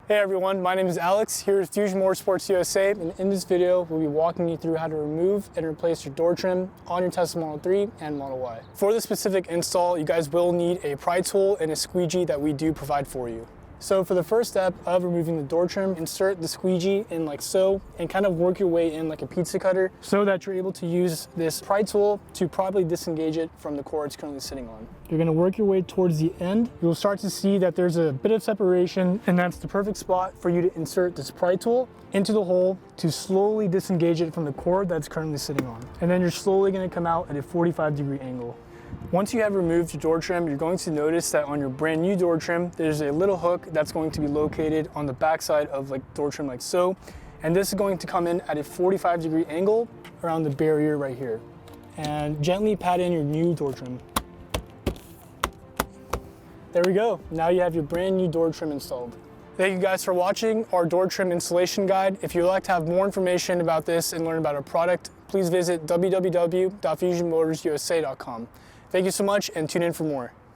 Hey everyone, my name is Alex here at Fusion Motorsports USA, and in this video we'll be walking you through how to remove and replace your door trim on your Tesla Model 3 and Model Y. For this specific install, you guys will need a pry tool and a squeegee that we do provide for you. So for the first step of removing the door trim, insert the squeegee in like so and kind of work your way in like a pizza cutter so that you're able to use this pry tool to properly disengage it from the core it's currently sitting on. You're going to work your way towards the end. You'll start to see that there's a bit of separation, and that's the perfect spot for you to insert this pry tool into the hole to slowly disengage it from the cord that's currently sitting on. And then you're slowly going to come out at a 45-degree angle. Once you have removed your door trim, you're going to notice that on your brand new door trim, there's a little hook that's going to be located on the back side of like door trim like so. And this is going to come in at a 45-degree angle around the barrier right here. And gently pat in your new door trim. There we go. Now you have your brand new door trim installed. Thank you guys for watching our door trim installation guide. If you'd like to have more information about this and learn about our product, please visit www.fusionmotorsusa.com. Thank you so much, and tune in for more.